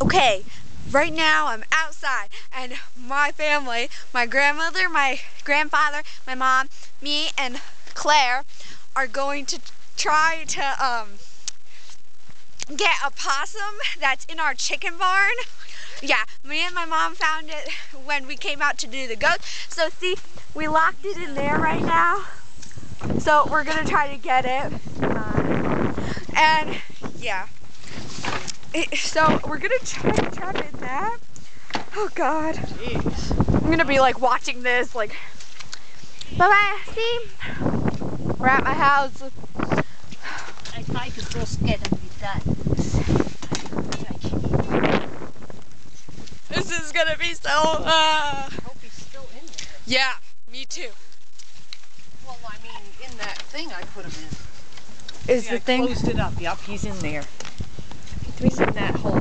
Okay, right now I'm outside and my family, my grandmother, my grandfather, my mom, me, and Claire are going to try to get a possum that's in our chicken barn. Yeah, me and my mom found it when we came out to do the goat. So see, we locked it in there right now. So we're gonna try to get it. And yeah. So we're gonna try to trap it in that. Oh God. Jeez. I'm gonna be like watching this, like, bye-bye, see? We're at my house. I could just get them with that. This is gonna be so, I hope he's still in there. Yeah, me too. Well, I mean, in that thing I put him in. Is See, the I thing? closed it up. Yep, he's in there. He's in that hole.